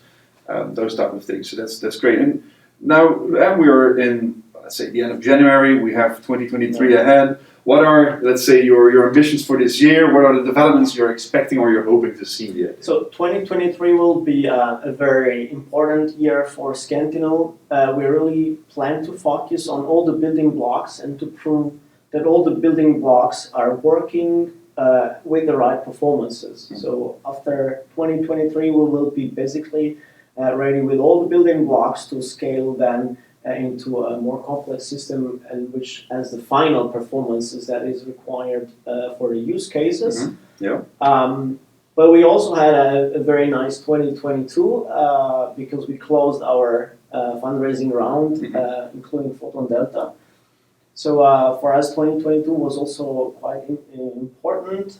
those type of things. So that's great. And now we are in, let's say, the end of January. We have 2023 ahead. What are, let's say, your ambitions for this year? What are the developments you're expecting or you're hoping to see yet? So 2023 will be a very important year for Scantinel. We really plan to focus on all the building blocks and to prove that all the building blocks are working with the right performances. So after 2023, we will be basically ready with all the building blocks to scale then into a more complex system, and which has the final performances that is required for the use cases. Yeah. But we also had a very nice 2022 because we closed our fundraising round, including Photon Delta. So for us, 2022 was also quite important.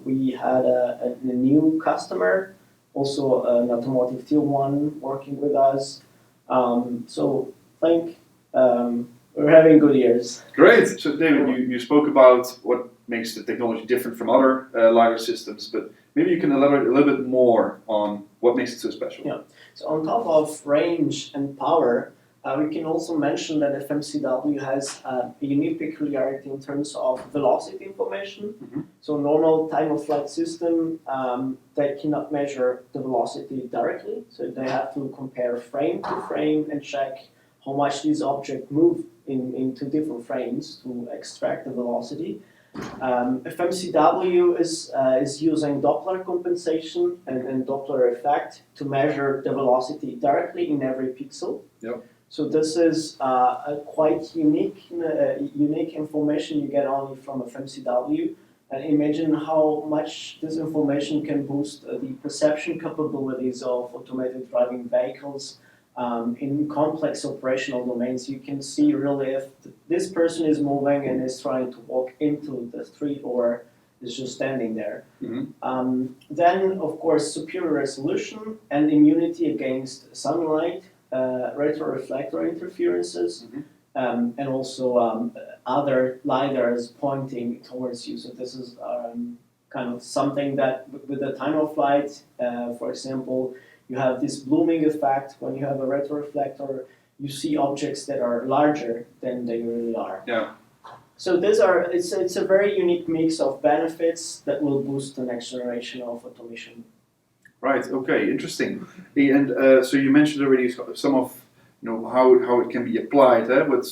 We had a new customer, also an automotive tier one working with us. So I think we're having good years. Great. So David, you spoke about what makes the technology different from other LiDAR systems, but maybe you can elaborate a little bit more on what makes it so special. Yeah. So on top of range and power, we can also mention that FMCW has a unique peculiarity in terms of velocity information. So normal time of flight system, they cannot measure the velocity directly. So they have to compare frame to frame and check how much these objects move into different frames to extract the velocity. FMCW is using Doppler compensation and Doppler effect to measure the velocity directly in every pixel. Yep. So this is a quite unique information you get only from FMCW. And imagine how much this information can boost the perception capabilities of automated driving vehicles in complex operational domains. You can see really if this person is moving and is trying to walk into the street or is just standing there. Mm-hmm. Then, of course, superior resolution and immunity against sunlight, retroreflector interferences, and also other lidars pointing towards you. So this is kind of something that with the time of flight, for example, you have this blooming effect. When you have a retroreflector, you see objects that are larger than they really are. Yeah. So it's a very unique mix of benefits that will boost the next generation of automation. Right. Okay. Interesting. And so you mentioned already some of how it can be applied. But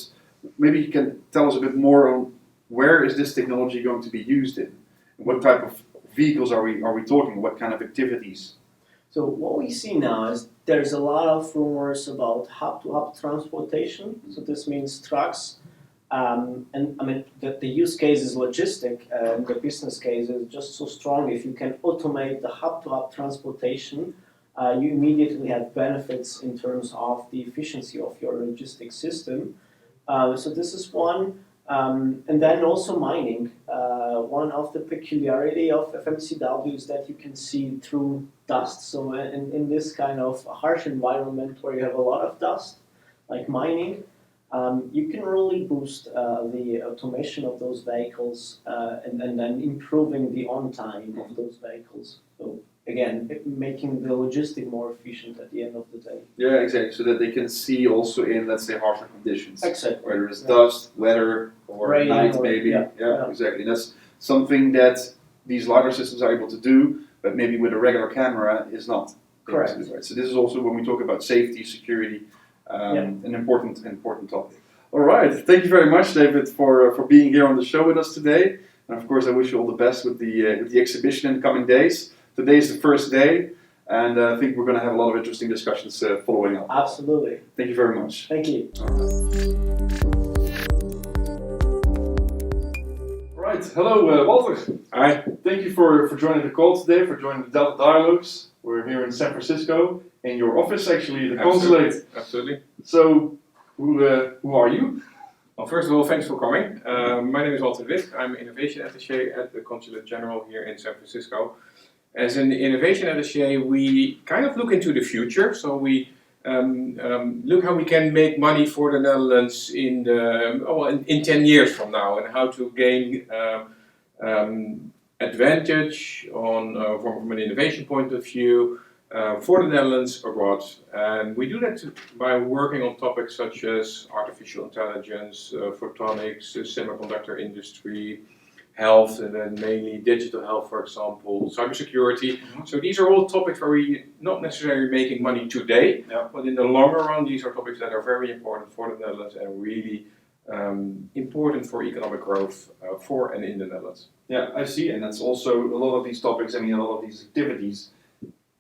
maybe you can tell us a bit more on where is this technology going to be used in? What type of vehicles are we talking? What kind of activities? So what we see now is there's a lot of rumors about hub-to-hub transportation. So this means trucks. And I mean, the use case is logistic, and the business case is just so strong. If you can automate the hub-to-hub transportation, you immediately have benefits in terms of the efficiency of your logistics system. So this is one. And then also mining. One of the peculiarity of FMCW is that you can see through dust. So in this kind of harsh environment where you have a lot of dust, like mining, you can really boost the automation of those vehicles and then improving the on-time of those vehicles. So again, making the logistic more efficient at the end of the day. Yeah, exactly. So that they can see also in, let's say, harsher conditions. Exactly. Whether it's dust, weather, or Rain, night or- maybe. yeah. Exactly. And that's something that these LiDAR systems are able to do, but maybe with a regular camera is not. Correct. able to do, right? So this is also when we talk about safety, security, an important topic. All right. Thank you very much, David, for being here on the show with us today. And of course, I wish you all the best with the exhibition in the coming days. Today is the first day, and I think we're going to have a lot of interesting discussions following up. Absolutely. Thank you very much. Thank you. All right. Hello, Walter. Hi. Thank you for joining the call today, for joining the Delta Dialogues. We're here in San Francisco, in your office actually, the Consulate. Absolutely. So, who are you? Well, first of all, thanks for coming. My name is Walter de Wit. I'm Innovation Attaché at the Consulate General here in San Francisco. As an Innovation Attaché, we kind of look into the future. So we look how we can make money for the Netherlands in 10 years from now, and how to gain advantage from an innovation point of view for the Netherlands abroad. And we do that by working on topics such as artificial intelligence, photonics, semiconductor industry, health, and then mainly digital health, for example, cybersecurity. So these are all topics where we're not necessarily making money today, but in the longer run, these are topics that are very important for the Netherlands and really important for economic growth for and in the Netherlands. Yeah, I see, and that's also a lot of these topics, a lot of these activities.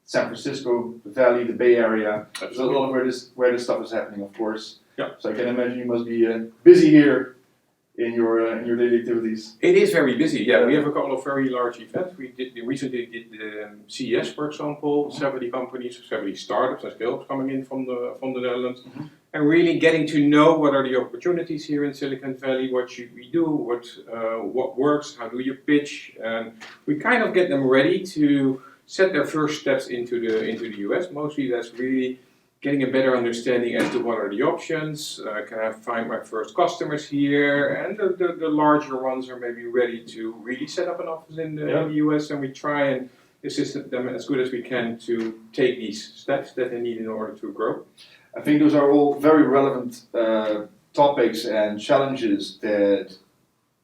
San Francisco, the Valley, the Bay Area, there's a lot of where this stuff is happening, of course. Yeah. So I can imagine you must be busy here in your daily activities. It is very busy. Yeah, we have a couple of very large events. We recently did the CES, for example, 70 companies, 70 startups and scale-ups coming in from the Netherlands, and really getting to know what are the opportunities here in Silicon Valley, what should we do, what works, how do you pitch, and we kind of get them ready to set their first steps into the US. Mostly that's really getting a better understanding as to what are the options, can I find my first customers here, and the larger ones are maybe ready to really set up an office in the US, and we try and assist them as good as we can to take these steps that they need in order to grow. I think those are all very relevant topics and challenges that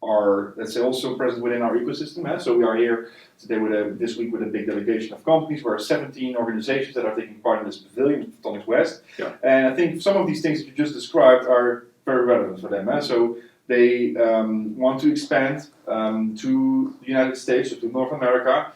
are, let's say, also present within our ecosystem. So we are here today this week with a big delegation of companies. We're 17 organizations that are taking part in this pavilion, Photonics West. Yeah. And I think some of these things that you just described are very relevant for them. So they want to expand to the United States or to North America.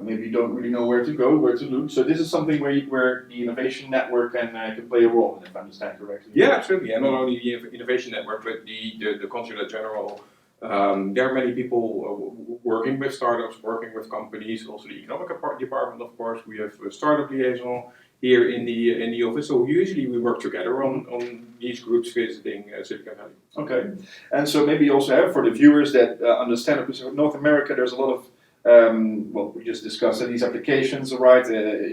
Maybe you don't really know where to go, where to look. So this is something where the Innovation Network can play a role in, if I understand correctly. Yeah, absolutely. And not only the Innovation Network, but the Consulate General There are many people working with startups, working with companies, also the economic department, of course. We have a startup liaison here in the office. So usually we work together on these groups visiting Silicon Valley. Okay, and so maybe also have for the viewers that understand, because in North America there's a lot of, well, we just discussed these applications, right?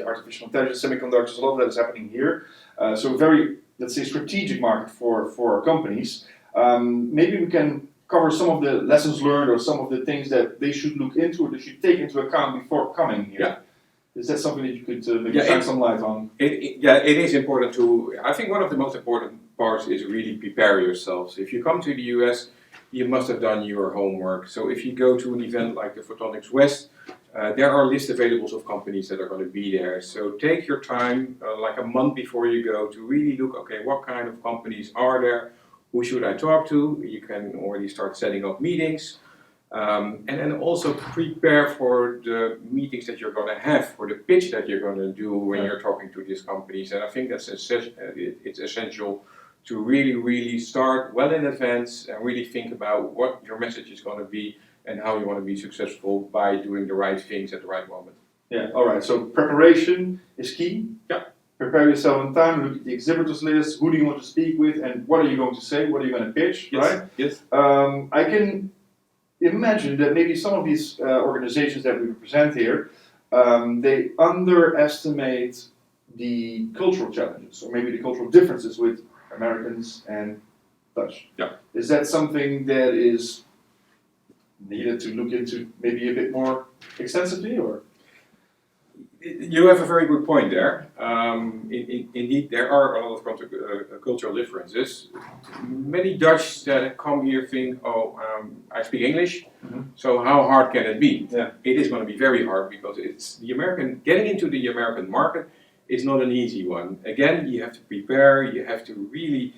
Artificial intelligence, semiconductors, a lot of that is happening here. So a very, let's say, strategic market for companies. Maybe we can cover some of the lessons learned or some of the things that they should look into or they should take into account before coming here. Yeah. Is that something that you could maybe shine some light on? It is important to, I think one of the most important parts is really prepare yourselves. If you come to the US, you must have done your homework. So if you go to an event like the Photonics West, there are lists available of companies that are going to be there. So take your time, like a month before you go, to really look, okay, what kind of companies are there? Who should I talk to? You can already start setting up meetings. And then also prepare for the meetings that you're going to have, for the pitch that you're going to do when you're talking to these companies. And I think that's it's essential to really start well in advance and really think about what your message is going to be and how you want to be successful by doing the right things at the right moment. Yeah, all right. So preparation is key. Yeah. Prepare yourself in time, look at the exhibitors list, who do you want to speak with, and what are you going to say, what are you going to pitch, Yes. right? Yes. I can imagine that maybe some of these organizations that we represent here, they underestimate the cultural challenges, or maybe the cultural differences with Americans and Dutch. Yeah. Is that something that is needed to look into maybe a bit more extensively, or? You have a very good point there. Indeed, there are a lot of cultural differences. Many Dutch that come here think, I speak English, so how hard can it be? Yeah. It is going to be very hard because getting into the American market is not an easy one. Again, you have to prepare, you have to really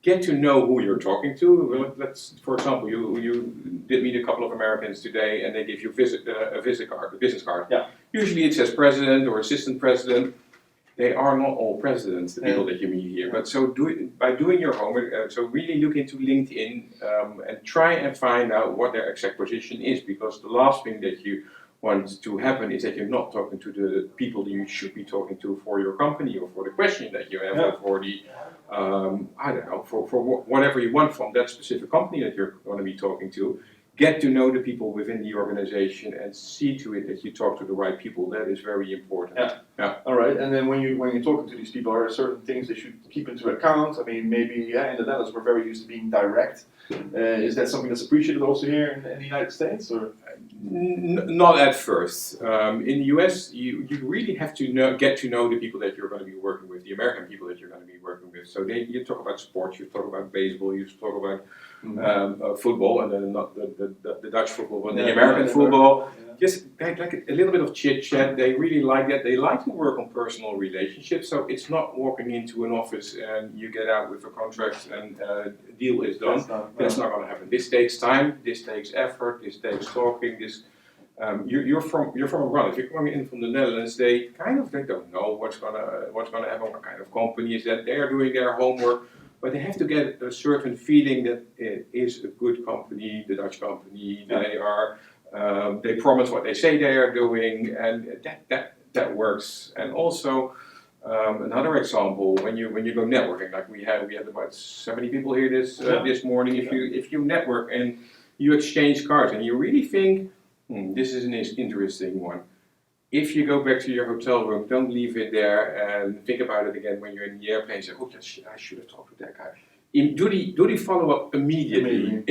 get to know who you're talking to. Let's, for example, you did meet a couple of Americans today, and they give you a business card. Yeah. Usually it says president or assistant president. They are not all presidents, the people that you meet here. But so by doing your homework, so really look into LinkedIn and try and find out what their exact position is, because the last thing that you want to happen is that you're not talking to the people that you should be talking to for your company or for the question that you have or for the I don't know, for whatever you want from that specific company that you're going to be talking to. Get to know the people within the organization and see to it that you talk to the right people. That is very important. Yeah. All right. And then when you're talking to these people, are there certain things they should keep into account? I mean, maybe in the Netherlands we're very used to being direct. Is that something that's appreciated also here in the United States, or? Not at first. In the US, you really have to get to know the people that you're going to be working with, the American people that you're going to be working with. So you talk about sports, you talk about baseball, you talk about football, and then not the Dutch football, but the American football. Just like a little bit of chit chat. They really like that. They like to work on personal relationships. So it's not walking into an office and you get out with a contract and a deal is done. That's not going to happen. This takes time. This takes effort. This takes talking. You're from abroad. If you're coming in from the Netherlands, they don't know what's gonna happen. What kind of company is that? They are doing their homework. But they have to get a certain feeling that it is a good company, the Dutch company. They promise what they say they are doing, and that works. And also another example, when you go networking, like we had about 70 people here this morning. If you network and you exchange cards and you really think, this is an interesting one. If you go back to your hotel room, don't leave it there and think about it again when you're in the airplane. Say, I should have talked to that guy. Do the follow-up immediately.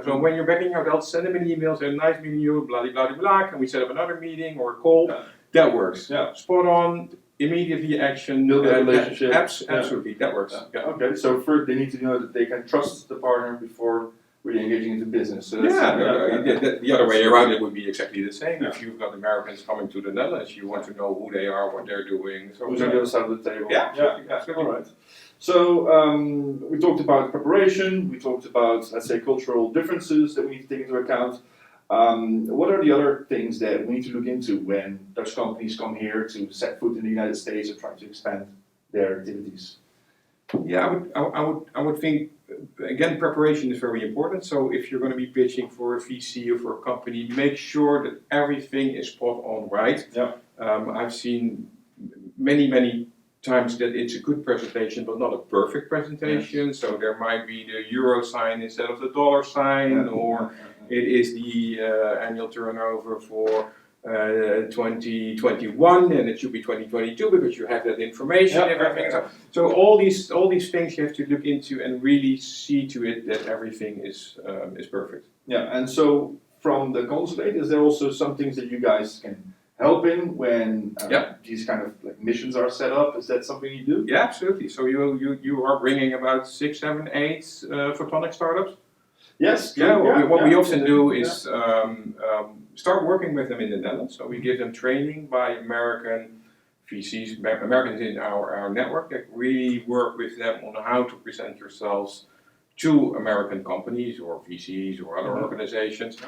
So when you're back in your hotel, send them an email, say, nice meeting you, blah, blah, blah, blah. Can we set up another meeting or a call? Yeah. That works. Yeah. Spot on, immediately action. Build a relationship. Absolutely, that works. Yeah. Okay, so first they need to know that they can trust the partner before really engaging into business. So The other way around, it would be exactly the same. If you've got Americans coming to the Netherlands, you want to know who they are, what they're doing. So who's on the other side of the table? Absolutely. All right. So we talked about preparation. We talked about, let's say, cultural differences that we need to take into account. What are the other things that we need to look into when Dutch companies come here to set foot in the United States and try to expand their activities? Yeah, I would think again, preparation is very important. So if you're going to be pitching for a VC or for a company, make sure that everything is spot on right. Yeah. I've seen many times that it's a good presentation, but not a perfect presentation. Yes. So there might be the euro sign instead of the dollar sign, or it is the annual turnover for 2021, and it should be 2022 because you have that information. Everything. So all these things you have to look into and really see to it that everything is perfect. Yeah, and so from the consulate, is there also some things that you guys can help in when these kind of like missions are set up? Is that something you do? Yeah, absolutely. So you are bringing about 6, 7, 8 photonic startups. Yes. Yeah. What we often do is start working with them in the Netherlands. So we give them training by American VCs, Americans in our network that really work with them on how to present yourselves to American companies or VCs or other organizations.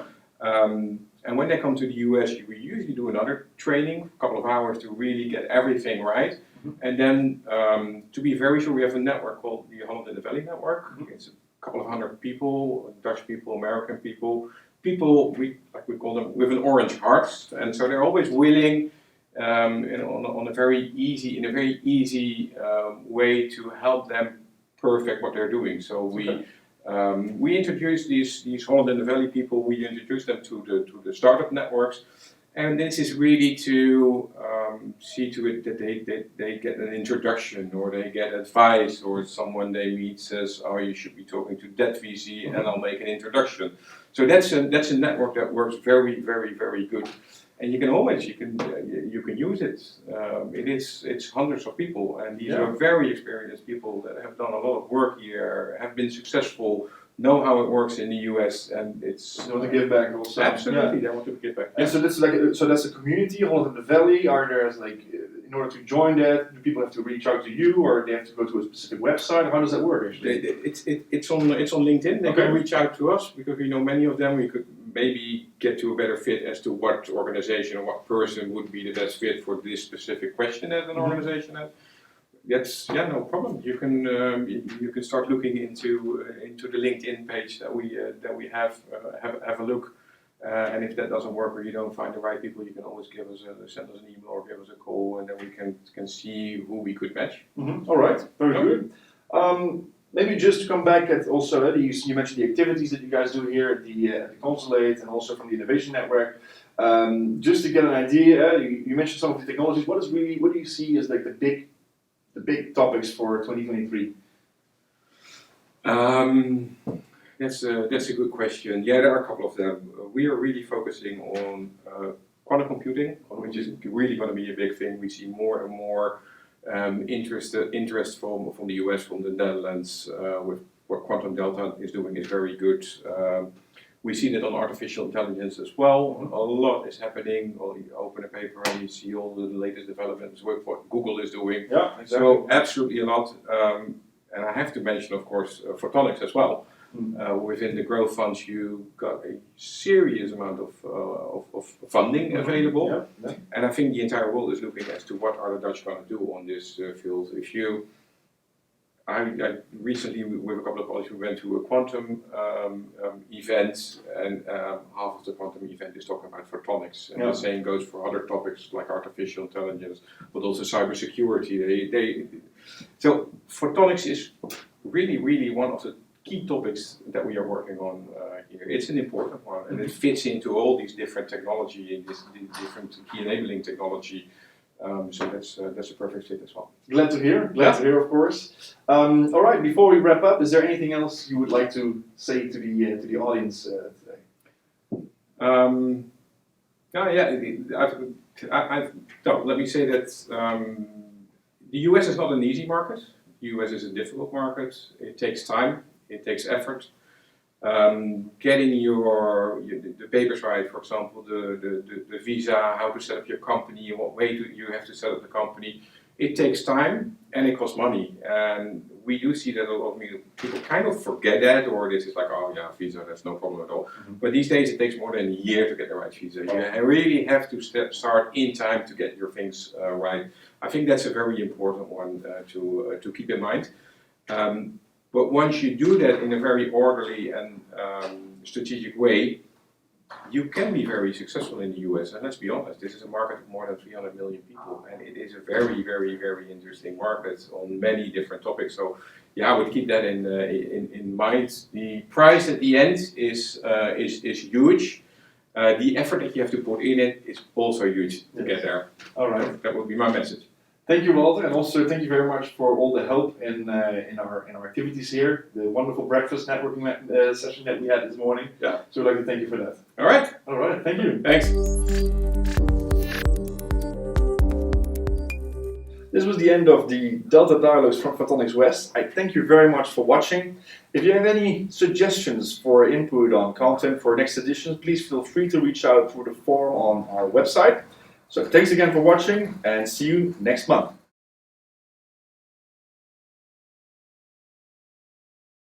And when they come to the US, we usually do another training, a couple of hours to really get everything right. And then to be very sure, we have a network called the Holland in the Valley Network. It's a couple of hundred people, Dutch people, American people, we call them with an orange heart, and so they're always willing, on a very easy way to help them perfect what they're doing. So we introduce these Holland in the Valley people. We introduce them to the startup networks, and this is really to see to it that they get an introduction, or they get advice, or someone they meet says, "Oh, you should be talking to that VC," and I'll make an introduction. So that's a network that works very good, and you can use it. It's hundreds of people, and these are very experienced people that have done a lot of work here, have been successful, know how it works in the US, and it's they want to give back also. Absolutely, they want to give back. And so that's a community, Holland in the Valley. Are there in order to join that, do people have to reach out to you, or they have to go to a specific website? How does that work actually? It's on LinkedIn. They can reach out to us because we know many of them. We could maybe get to a better fit as to what organization or what person would be the best fit for this specific question that an organization has. That's no problem. You can start looking into the LinkedIn page that we have a look. And if that doesn't work or you don't find the right people, you can always send us an email or give us a call, and then we can see who we could match. All right, very good. Maybe just to come back at also, you mentioned the activities that you guys do here at the consulate and also from the innovation network. Just to get an idea, you mentioned some of the technologies. What do you see as like the big topics for 2023? That's a good question. Yeah, there are a couple of them. We are really focusing on quantum computing, which is really going to be a big thing. We see more and more interest from the US, from the Netherlands, with what Quantum Delta is doing is very good. We see that on artificial intelligence as well. A lot is happening. Well, you open a paper and you see all the latest developments with what Google is doing. Yeah, exactly. So absolutely a lot. And I have to mention, of course, photonics as well. Within the growth funds, you got a serious amount of funding available, and I think the entire world is looking as to what are the Dutch going to do on this field. I recently, with a couple of colleagues, we went to a quantum event, and half of the quantum event is talking about photonics, and the same goes for other topics like artificial intelligence, but also cybersecurity. So photonics is really one of the key topics that we are working on here. It's an important one, and it fits into all these different technology and these different key enabling technology. So that's a perfect fit as well. Glad to hear. Glad to hear, of course. All right. Before we wrap up, is there anything else you would like to say to the audience today? Let me say that the US is not an easy market. The US is a difficult market. It takes time. It takes effort. Getting the papers right, for example, the visa, how to set up your company, in what way you have to set up the company. It takes time and it costs money. And we do see that a lot of people kind of forget that, or this is like, oh yeah, visa, that's no problem at all. But these days it takes more than a year to get the right visa. You really have to start in time to get your things right. I think that's a very important one to keep in mind. But once you do that in a very orderly and strategic way, you can be very successful in the US. And let's be honest, this is a market of more than 300 million people, and it is a very, very, very interesting market on many different topics. So, yeah, I would keep that in mind. The price at the end is huge. The effort that you have to put in it is also huge to get there. All right. That would be my message. Thank you, Walter, and also thank you very much for all the help in our activities here. The wonderful breakfast networking session that we had this morning. Yeah. So we'd like to thank you for that. All right. All right. Thank you. Thanks. This was the end of the Delta Dialogues from Photonics West. I thank you very much for watching. If you have any suggestions for input on content for next editions, please feel free to reach out through the form on our website. So thanks again for watching, and see you next month.